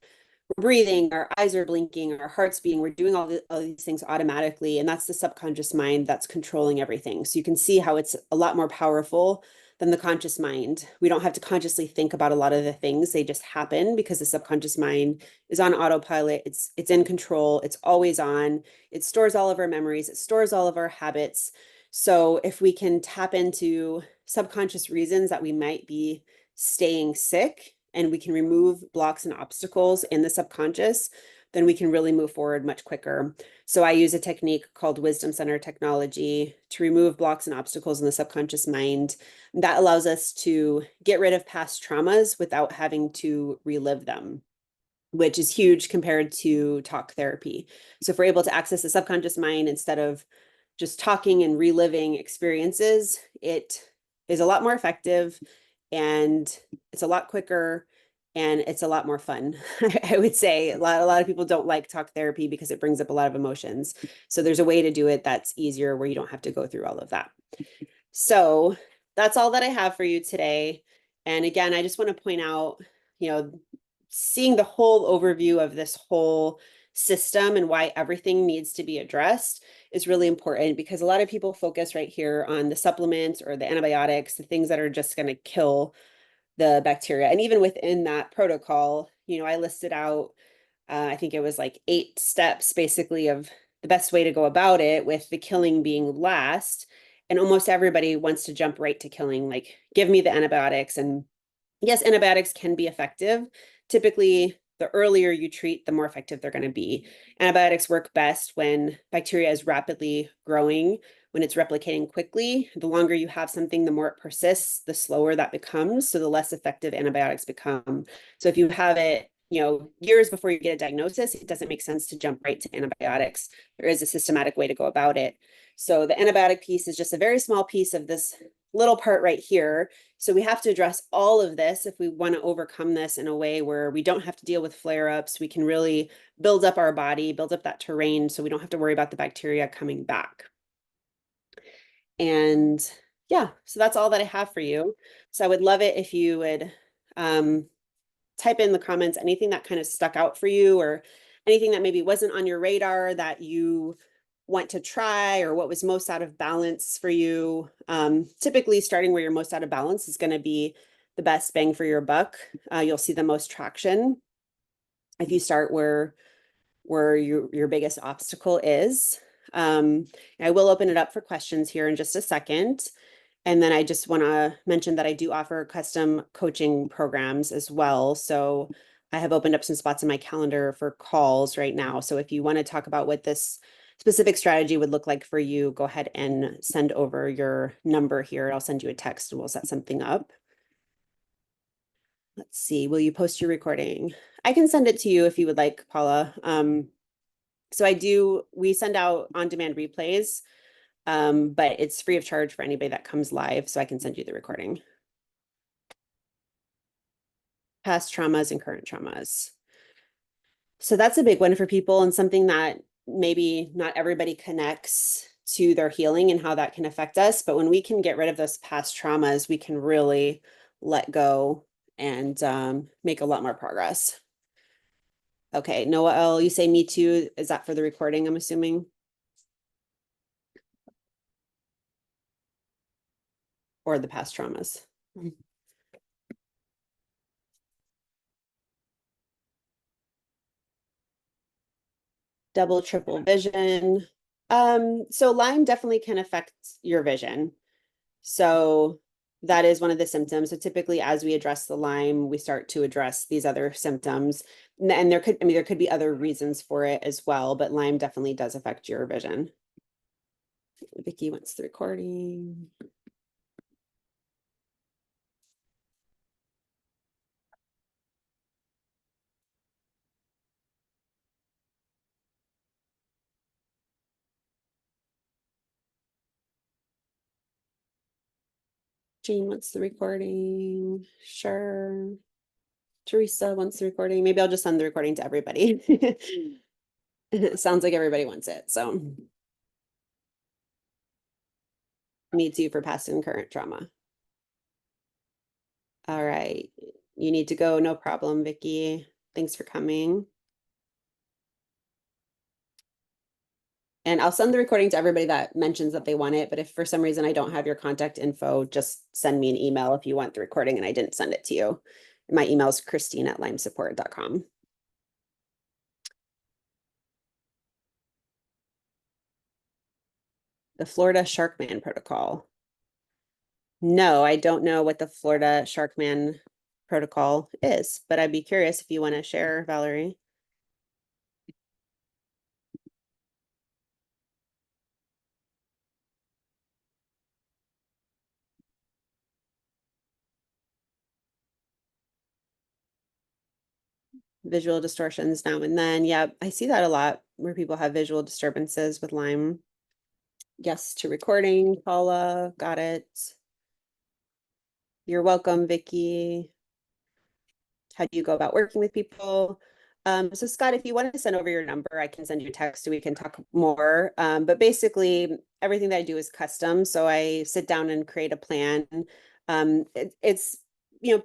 we're breathing, our eyes are blinking, our heart's beating, we're doing all these things automatically. And that's the subconscious mind that's controlling everything. So you can see how it's a lot more powerful than the conscious mind. We don't have to consciously think about a lot of the things. They just happen because the subconscious mind is on autopilot. It's in control. It's always on. It stores all of our memories. It stores all of our habits. So if we can tap into subconscious reasons that we might be staying sick, and we can remove blocks and obstacles in the subconscious, then we can really move forward much quicker. So I use a technique called wisdom center technology to remove blocks and obstacles in the subconscious mind. That allows us to get rid of past traumas without having to relive them, which is huge compared to talk therapy. So if we're able to access the subconscious mind instead of just talking and reliving experiences, it is a lot more effective, and it's a lot quicker, and it's a lot more fun. I would say a lot of people don't like talk therapy because it brings up a lot of emotions. So there's a way to do it that's easier where you don't have to go through all of that. So that's all that I have for you today. And again, I just want to point out, seeing the whole overview of this whole system and why everything needs to be addressed is really important, because a lot of people focus right here on the supplements or the antibiotics, the things that are just going to kill the bacteria. And even within that protocol, I listed out, I think it was like 8 steps basically of the best way to go about it, with the killing being last. And almost everybody wants to jump right to killing, like give me the antibiotics. And yes, antibiotics can be effective. Typically, the earlier you treat, the more effective they're going to be. Antibiotics work best when bacteria is rapidly growing, when it's replicating quickly, the longer you have something, the more it persists, the slower that becomes, so the less effective antibiotics become. So if you have it, years before you get a diagnosis, it doesn't make sense to jump right to antibiotics. There is a systematic way to go about it. So the antibiotic piece is just a very small piece of this little part right here. So we have to address all of this if we want to overcome this in a way where we don't have to deal with flare-ups. We can really build up our body, build up that terrain, so we don't have to worry about the bacteria coming back. And yeah, so that's all that I have for you. So I would love it if you would type in the comments anything that kind of stuck out for you, or anything that maybe wasn't on your radar that you want to try, or what was most out of balance for you. Typically starting where you're most out of balance is going to be the best bang for your buck. You'll see the most traction if you start where your biggest obstacle is. I will open it up for questions here in just a second. And then I just want to mention that I do offer custom coaching programs as well. So I have opened up some spots in my calendar for calls right now. So if you want to talk about what this specific strategy would look like for you, go ahead and send over your number here. I'll send you a text and we'll set something up. Let's see, will you post your recording? I can send it to you if you would like, Paula. So we send out on-demand replays, but it's free of charge for anybody that comes live, so I can send you the recording. Past traumas and current traumas. So that's a big one for people, and something that maybe not everybody connects to their healing and how that can affect us. But when we can get rid of those past traumas, we can really let go and make a lot more progress. Okay, Noel, you say me too. Is that for the recording, I'm assuming? Or the past traumas? Double, triple vision. So Lyme definitely can affect your vision. So that is one of the symptoms. So typically as we address the Lyme, we start to address these other symptoms. And there could be other reasons for it as well, but Lyme definitely does affect your vision. Vicky wants the recording. Jean wants the recording. Sure. Teresa wants the recording. Maybe I'll just send the recording to everybody. It sounds like everybody wants it. So me too for past and current trauma. All right. You need to go. No problem, Vicky. Thanks for coming. And I'll send the recording to everybody that mentions that they want it. But if for some reason I don't have your contact info, just send me an email if you want the recording and I didn't send it to you. My email is christine@lymesupport.com. The Florida Sharkman Protocol. No, I don't know what the Florida Sharkman Protocol is, but I'd be curious if you want to share, Valerie. Visual distortions now and then. Yeah, I see that a lot where people have visual disturbances with Lyme. Yes to recording, Paula, got it. You're welcome, Vicky. How do you go about working with people? So Scott, if you want to send over your number, I can send you a text so we can talk more. But basically, everything that I do is custom. So I sit down and create a plan. It's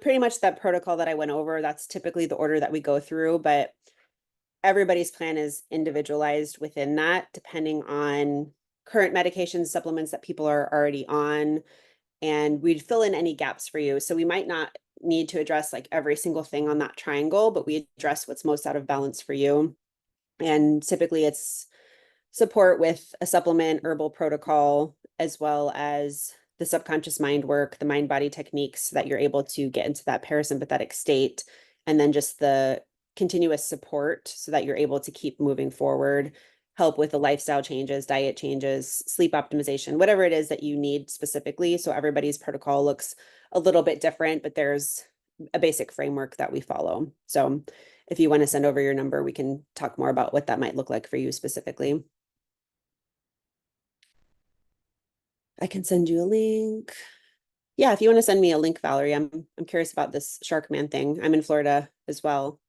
pretty much that protocol that I went over. That's typically the order that we go through, but everybody's plan is individualized within that, depending on current medications, supplements that people are already on, and we'd fill in any gaps for you. So we might not need to address like every single thing on that triangle, but we address what's most out of balance for you. And typically it's support with a supplement, herbal protocol, as well as the subconscious mind work, the mind body techniques so that you're able to get into that parasympathetic state, and then just the continuous support so that you're able to keep moving forward help with the lifestyle changes, diet changes, sleep optimization, whatever it is that you need specifically. So everybody's protocol looks a little bit different, but there's a basic framework that we follow. So if you want to send over your number, we can talk more about what that might look like for you specifically. I can send you a link. Yeah, if you want to send me a link, Valerie, I'm curious about this Sharkman thing. I'm in Florida as well.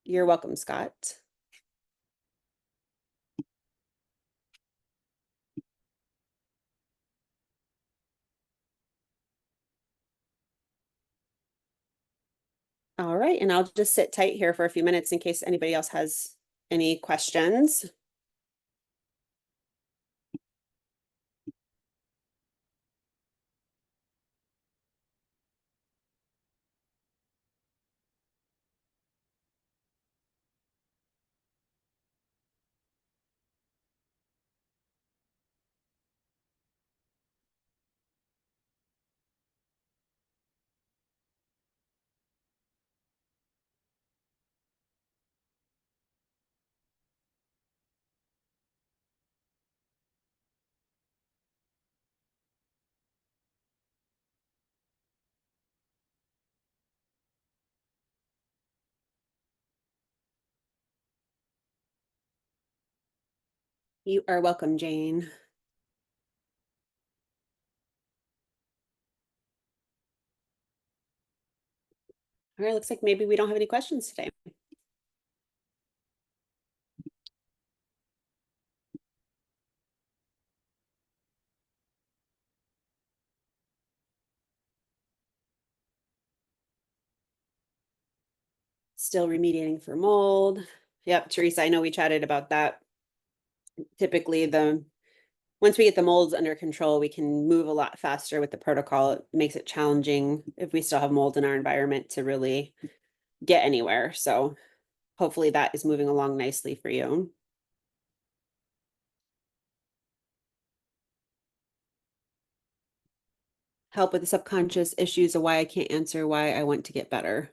You're welcome, Scott. All right, and I'll just sit tight here for a few minutes in case anybody else has any questions. You are welcome, Jane. All right, looks like maybe we don't have any questions today. Still remediating for mold. Yep, Teresa, I know we chatted about that. Typically, once we get the molds under control, we can move a lot faster with the protocol. It makes it challenging if we still have mold in our environment to really get anywhere. So hopefully that is moving along nicely for you. Help with the subconscious issues of why I can't answer why I want to get better.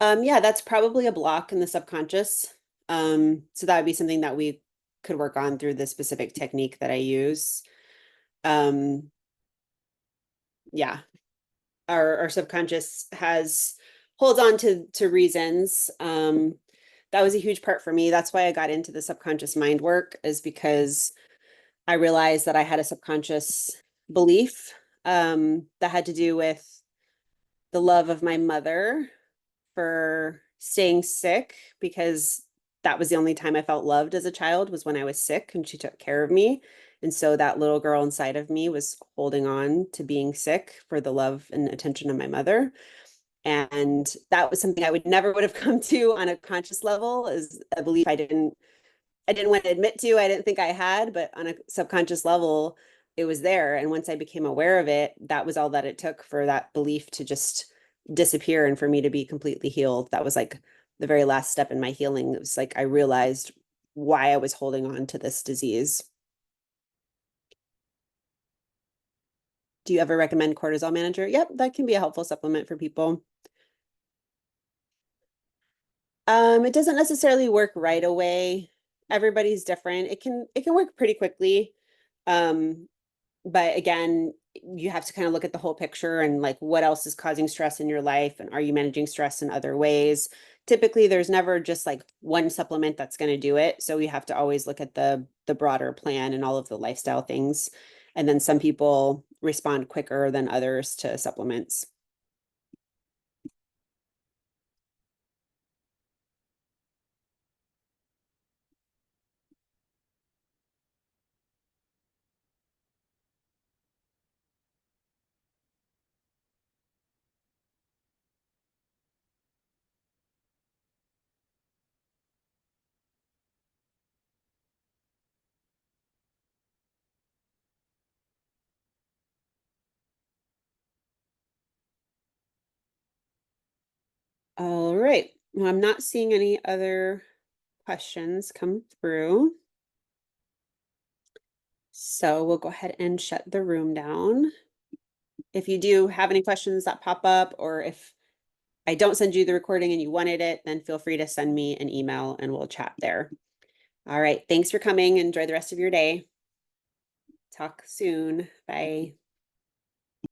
Yeah, that's probably a block in the subconscious. So that would be something that we could work on through the specific technique that I use. Yeah, our subconscious holds on to reasons. That was a huge part for me. That's why I got into the subconscious mind work, is because I realized that I had a subconscious belief that had to do with the love of my mother for staying sick, because that was the only time I felt loved as a child, was when I was sick and she took care of me. And so that little girl inside of me was holding on to being sick for the love and attention of my mother. And that was something I would have come to on a conscious level, is a belief I didn't want to admit to, I didn't think I had, but on a subconscious level, it was there. And once I became aware of it, that was all that it took for that belief to just disappear and for me to be completely healed. That was like the very last step in my healing. It was like I realized why I was holding on to this disease. Do you ever recommend cortisol manager? Yep, that can be a helpful supplement for people. It doesn't necessarily work right away. Everybody's different. It can work pretty quickly. But again, you have to kind of look at the whole picture and like what else is causing stress in your life, and are you managing stress in other ways? Typically, there's never just like one supplement that's going to do it. So we have to always look at the broader plan and all of the lifestyle things. And then some people respond quicker than others to supplements. All right. Well, I'm not seeing any other questions come through. So we'll go ahead and shut the room down. If you do have any questions that pop up, or if I don't send you the recording and you wanted it, then feel free to send me an email and we'll chat there. All right. Thanks for coming. Enjoy the rest of your day. Talk soon. Bye.